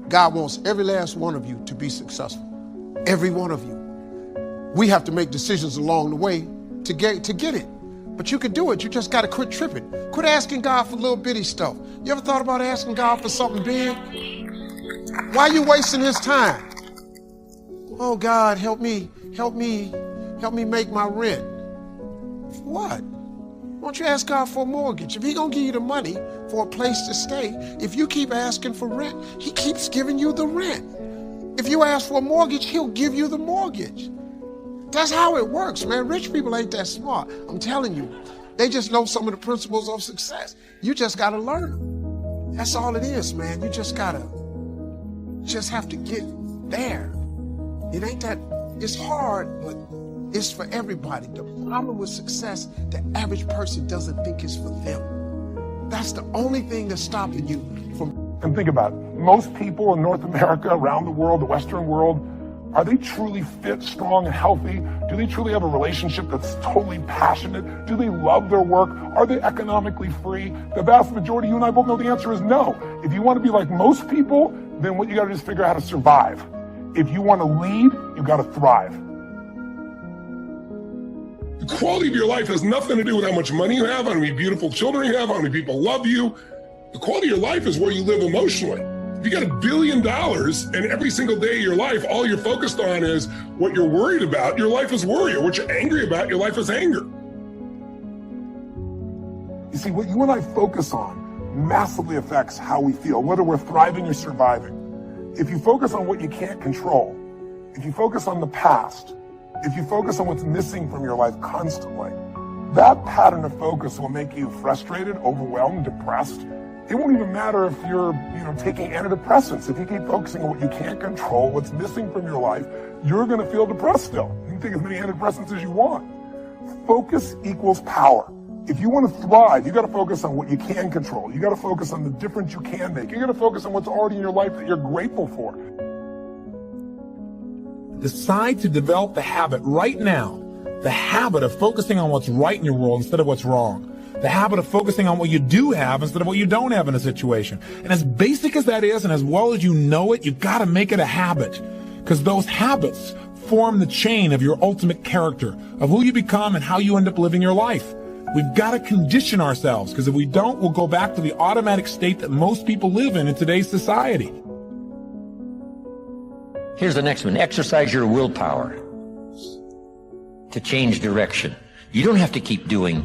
God wants every last one of you to be successful. Every one of you. We have to make decisions along the way to get it. But you can do it. You just got to quit tripping. Quit asking God for little bitty stuff. You ever thought about asking God for something big? Why are you wasting his time? Oh, God, help me make my rent. What? Why don't you ask God for a mortgage? If he gonna give you the money for a place to stay, if you keep asking for rent, he keeps giving you the rent. If you ask for a mortgage, he'll give you the mortgage. That's how it works, man. Rich people ain't that smart. I'm telling you. They just know some of the principles of success. You just gotta learn them. That's all it is, man. You just have to get there. It ain't that, it's hard, but it's for everybody. The problem with success, the average person doesn't think it's for them. That's the only thing that's stopping you from. And think about it. Most people in North America, around the world, the Western world, are they truly fit, strong, and healthy? Do they truly have a relationship that's totally passionate? Do they love their work? Are they economically free? The vast majority, you and I both know the answer is no. If you want to be like most people, then what you got to do is figure out how to survive. If you want to lead, you got to thrive. The quality of your life has nothing to do with how much money you have, how many beautiful children you have, how many people love you. The quality of your life is where you live emotionally. If you got $1 billion and every single day of your life, all you're focused on is what you're worried about, your life is worry. Or what you're angry about, your life is anger. You see, what you and I focus on massively affects how we feel, whether we're thriving or surviving. If you focus on what you can't control, if you focus on the past, if you focus on what's missing from your life constantly, that pattern of focus will make you frustrated, overwhelmed, depressed. It won't even matter if you're, taking antidepressants. If you keep focusing on what you can't control, what's missing from your life, you're going to feel depressed still. You can take as many antidepressants as you want. Focus equals power. If you want to thrive, you got to focus on what you can control. You got to focus on the difference you can make. You got to focus on what's already in your life that you're grateful for. Decide to develop the habit right now, the habit of focusing on what's right in your world instead of what's wrong. The habit of focusing on what you do have instead of what you don't have in a situation. And as basic as that is, and as well as you know it, you've got to make it a habit. Because those habits form the chain of your ultimate character, of who you become and how you end up living your life. We've got to condition ourselves, because if we don't, we'll go back to the automatic state that most people live in today's society. Here's the next one. Exercise your willpower to change direction. You don't have to keep doing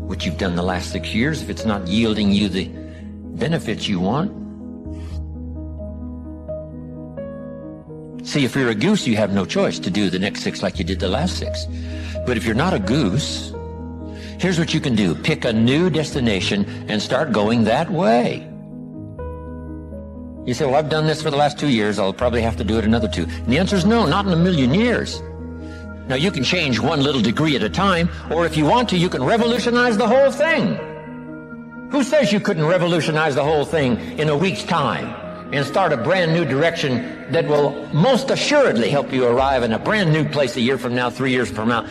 what you've done the last 6 years if it's not yielding you the benefits you want. See, if you're a goose, you have no choice to do the next 6 like you did the last 6. But if you're not a goose, here's what you can do. Pick a new destination and start going that way. You say, well, I've done this for the last 2 years. I'll probably have to do it another 2. And the answer is no, not in a million years. Now, you can change 1 little degree at a time, or if you want to, you can revolutionize the whole thing. Who says you couldn't revolutionize the whole thing in a week's time and start a brand new direction that will most assuredly help you arrive in a brand new place a year from now, 3 years from now?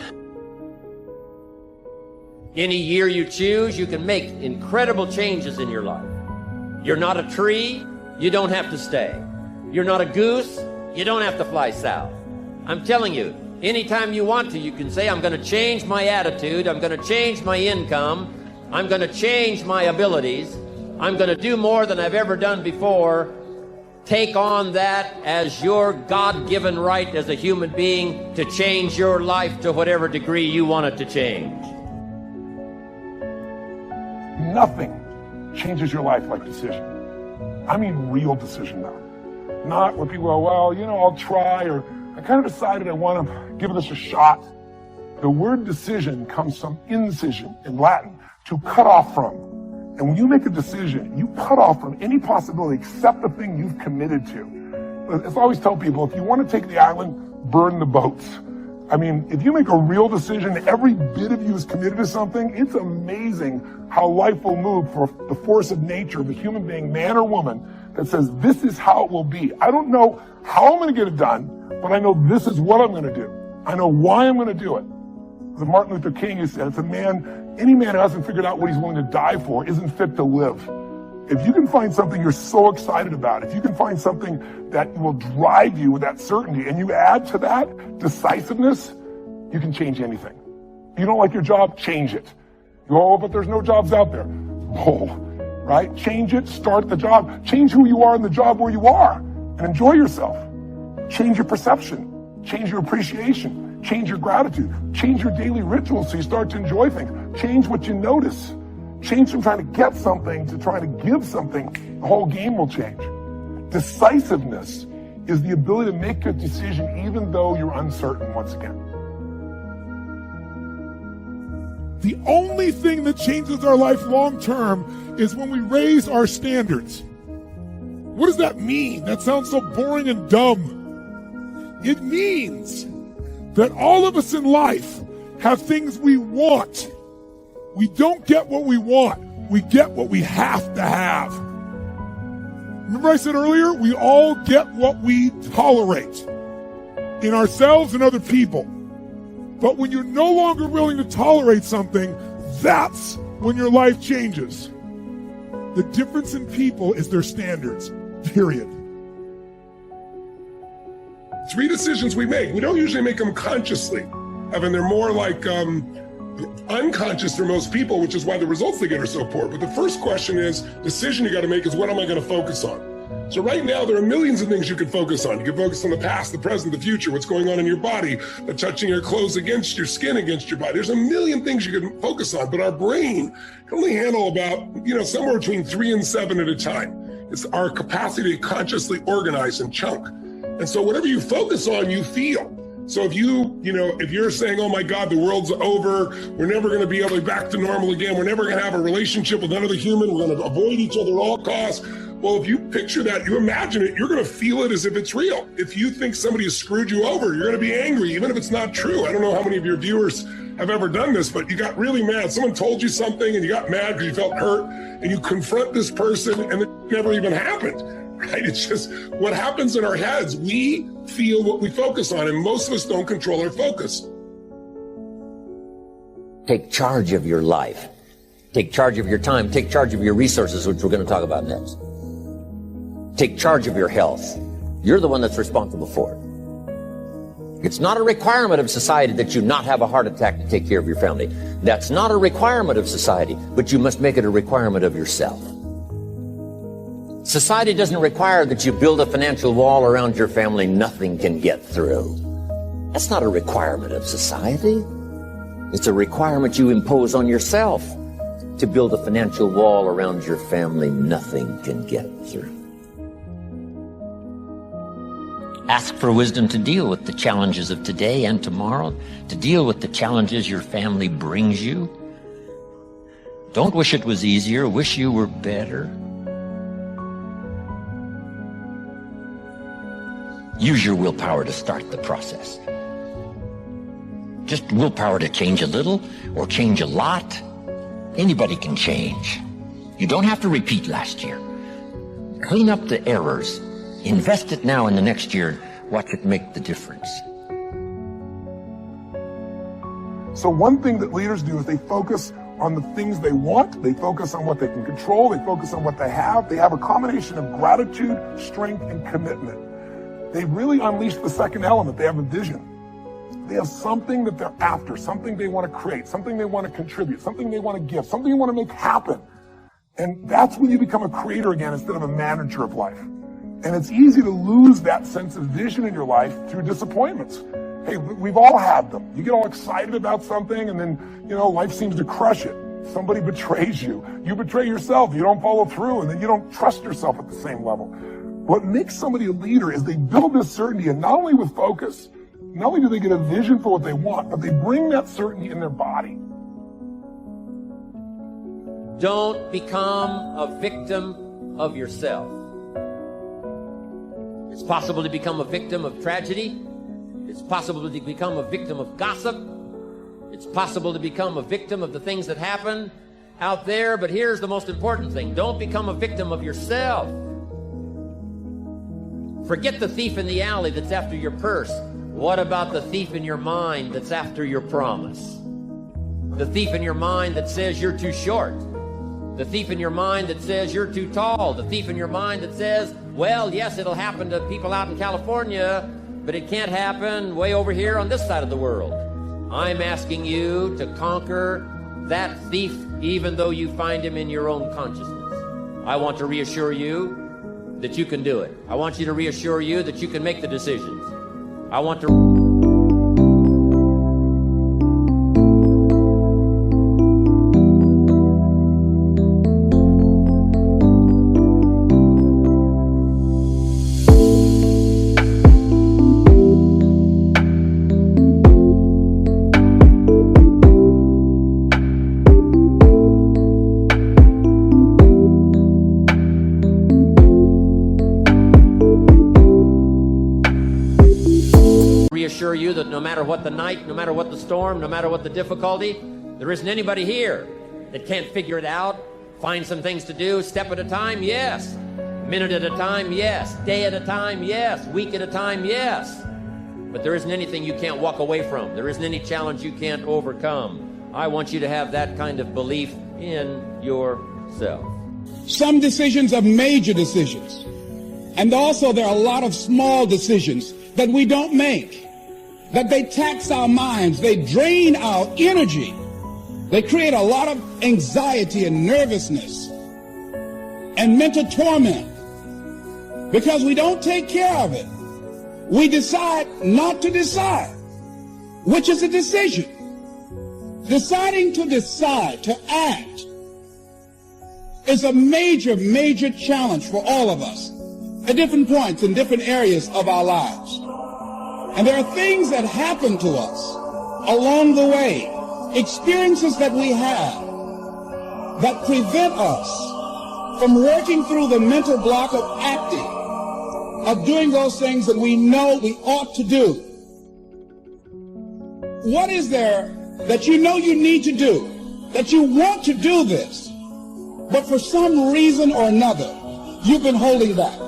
Any year you choose, you can make incredible changes in your life. You're not a tree, you don't have to stay. You're not a goose, you don't have to fly south. I'm telling you, anytime you want to, you can say, I'm going to change my attitude, I'm going to change my income, I'm going to change my abilities, I'm going to do more than I've ever done before. Take on that as your God-given right as a human being to change your life to whatever degree you want it to change. Nothing changes your life like decision. I mean real decision now. Not where people go, well, I'll try, or I kind of decided I want to give this a shot. The word decision comes from incision in Latin, to cut off from. And when you make a decision, you cut off from any possibility except the thing you've committed to. As I always tell people, if you want to take the island, burn the boats. I mean, if you make a real decision, every bit of you is committed to something, it's amazing how life will move for the force of nature of a human being, man or woman, that says, this is how it will be. I don't know how I'm going to get it done, but I know this is what I'm going to do. I know why I'm going to do it. As Martin Luther King has said, it's any man who hasn't figured out what he's willing to die for isn't fit to live. If you can find something you're so excited about, if you can find something that will drive you with that certainty, and you add to that decisiveness, you can change anything. You don't like your job, change it. Oh, but there's no jobs out there. Oh, right? Change it, start the job. Change who you are in the job where you are, and enjoy yourself. Change your perception. Change your appreciation. Change your gratitude. Change your daily rituals so you start to enjoy things. Change what you notice. Change from trying to get something to trying to give something. The whole game will change. Decisiveness is the ability to make a decision even though you're uncertain once again. The only thing that changes our life long term is when we raise our standards. What does that mean? That sounds so boring and dumb. It means that all of us in life have things we want. We don't get what we want. We get what we have to have. Remember I said earlier, we all get what we tolerate in ourselves and other people. But when you're no longer willing to tolerate something, that's when your life changes. The difference in people is their standards, period. 3 decisions we make. We don't usually make them consciously. I mean, they're more like unconscious for most people, which is why the results they get are so poor. But the first question is, decision you got to make is, what am I going to focus on? So right now, there are millions of things you can focus on. You can focus on the past, the present, the future, what's going on in your body, the touching your clothes against your skin, against your body. There's a million things you can focus on, but our brain can only handle about, somewhere between 3 and 7 at a time. It's our capacity to consciously organize and chunk. And so whatever you focus on, you feel. So if if you're saying, oh my God, the world's over, we're never going to be able to be back to normal again, we're never going to have a relationship with another human, we're going to avoid each other at all costs. Well, if you picture that, you imagine it, you're going to feel it as if it's real. If you think somebody has screwed you over, you're going to be angry, even if it's not true. I don't know how many of your viewers have ever done this, but you got really mad. Someone told you something and you got mad because you felt hurt, and you confront this person and it never even happened. Right? It's just what happens in our heads. We feel what we focus on, and most of us don't control our focus. Take charge of your life. Take charge of your time. Take charge of your resources, which we're going to talk about next. Take charge of your health. You're the one that's responsible for it. It's not a requirement of society that you not have a heart attack to take care of your family. That's not a requirement of society, but you must make it a requirement of yourself. Society doesn't require that you build a financial wall around your family nothing can get through. That's not a requirement of society. It's a requirement you impose on yourself to build a financial wall around your family nothing can get through. Ask for wisdom to deal with the challenges of today and tomorrow, to deal with the challenges your family brings you. Don't wish it was easier, wish you were better. Use your willpower to start the process. Just willpower to change a little or change a lot. Anybody can change. You don't have to repeat last year. Clean up the errors. Invest it now in the next year. Watch it make the difference. So one thing that leaders do is they focus on the things they want. They focus on what they can control. They focus on what they have. They have a combination of gratitude, strength, and commitment. They really unleash the second element. They have a vision. They have something that they're after, something they want to create, something they want to contribute, something they want to give, something they want to make happen. And that's when you become a creator again instead of a manager of life. And it's easy to lose that sense of vision in your life through disappointments. Hey, we've all had them. You get all excited about something and then, life seems to crush it. Somebody betrays you. You betray yourself. You don't follow through, and then you don't trust yourself at the same level. What makes somebody a leader is they build this certainty, and not only with focus, not only do they get a vision for what they want, but they bring that certainty in their body. Don't become a victim of yourself. It's possible to become a victim of tragedy. It's possible to become a victim of gossip. It's possible to become a victim of the things that happen out there. But here's the most important thing. Don't become a victim of yourself. Forget the thief in the alley that's after your purse. What about the thief in your mind that's after your promise? The thief in your mind that says you're too short. The thief in your mind that says you're too tall. The thief in your mind that says, well, yes, it'll happen to people out in California, but it can't happen way over here on this side of the world. I'm asking you to conquer that thief even though you find him in your own consciousness. I want to reassure you that you can do it. I want you to reassure you that you can make the decisions. I want to... reassure you that no matter what the night, no matter what the storm, no matter what the difficulty, there isn't anybody here that can't figure it out, find some things to do, step at a time, yes. Minute at a time, yes. Day at a time, yes. Week at a time, yes. But there isn't anything you can't walk away from. There isn't any challenge you can't overcome. I want you to have that kind of belief in yourself. Some decisions are major decisions. And also there are a lot of small decisions that we don't make, that they tax our minds, they drain our energy, they create a lot of anxiety and nervousness and mental torment because we don't take care of it. We decide not to decide, which is a decision. Deciding to decide, to act, is a major, major challenge for all of us at different points in different areas of our lives. And there are things that happen to us along the way, experiences that we have that prevent us from working through the mental block of acting, of doing those things that we know we ought to do. What is there that you know you need to do, that you want to do this, but for some reason or another, you've been holding back?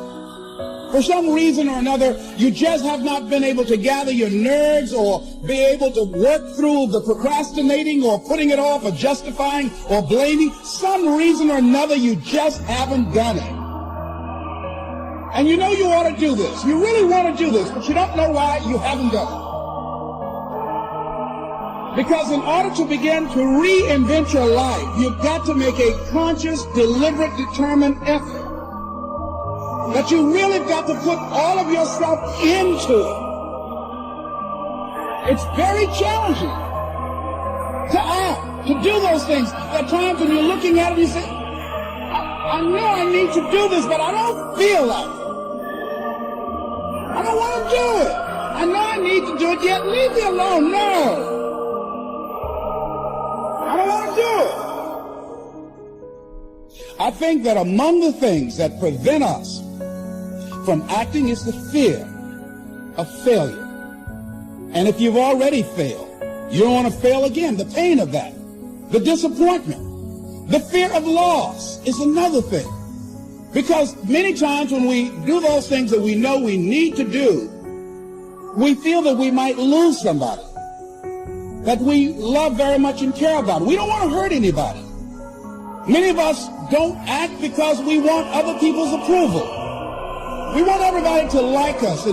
For some reason or another, you just have not been able to gather your nerves or be able to work through the procrastinating or putting it off or justifying or blaming. Some reason or another, you just haven't done it. And you know you ought to do this. You really want to do this, but you don't know why you haven't done it. Because in order to begin to reinvent your life, you've got to make a conscious, deliberate, determined effort. That you really got to put all of yourself into it. It's very challenging to act, to do those things. There are times when you're looking at it and you say, I know I need to do this, but I don't feel like it. I don't want to do it. I know I need to do it, yet leave me alone. No. I don't want to do it. I think that among the things that prevent us from acting is the fear of failure. And if you've already failed, you don't want to fail again. The pain of that, the disappointment, the fear of loss is another thing. Because many times when we do those things that we know we need to do, we feel that we might lose somebody that we love very much and care about. We don't want to hurt anybody. Many of us don't act because we want other people's approval. We want everybody to like us.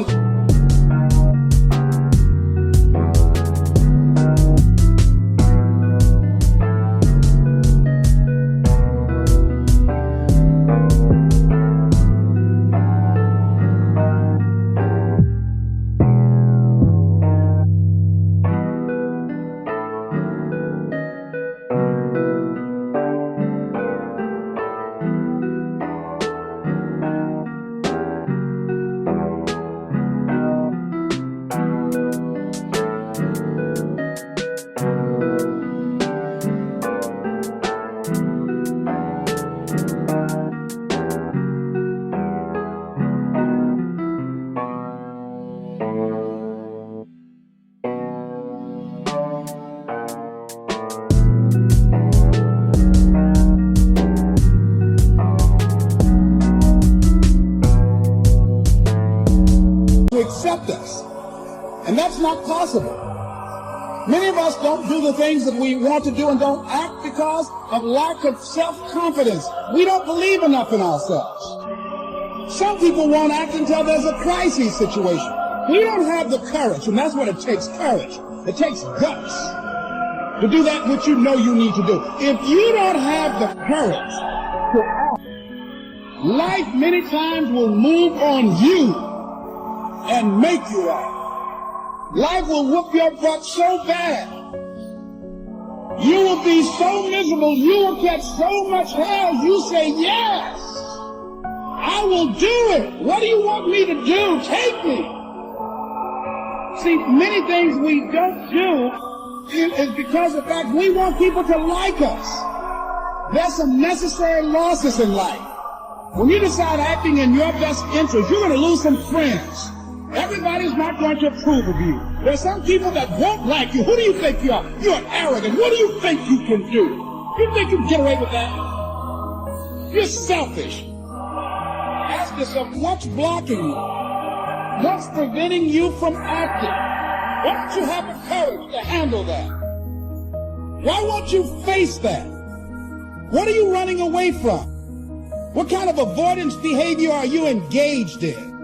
Accept us. And that's not possible. Many of us don't do the things that we want to do and don't act because because of lack of self-confidence. We don't believe enough in ourselves. Some people won't act until there's a crisis situation. We don't have the courage, and that's what it takes, courage. It takes guts to do that which you know you need to do. If you don't have the courage to act, life many times will move on you and make you act. Life will whoop your butt so bad. You will be so miserable, you will catch so much hell, you say, yes, I will do it. What do you want me to do? Take me. See, many things we don't do is because of the fact we want people to like us. There's some necessary losses in life. When you decide acting in your best interest, you're going to lose some friends. Everybody's not going to approve of you. There's some people that won't like you. Who do you think you are? You're arrogant. What do you think you can do? You think you can get away with that? You're selfish. Ask yourself, what's blocking you? What's preventing you from acting? Why don't you have the courage to handle that? Why won't you face that? What are you running away from? What kind of avoidance behavior are you engaged in?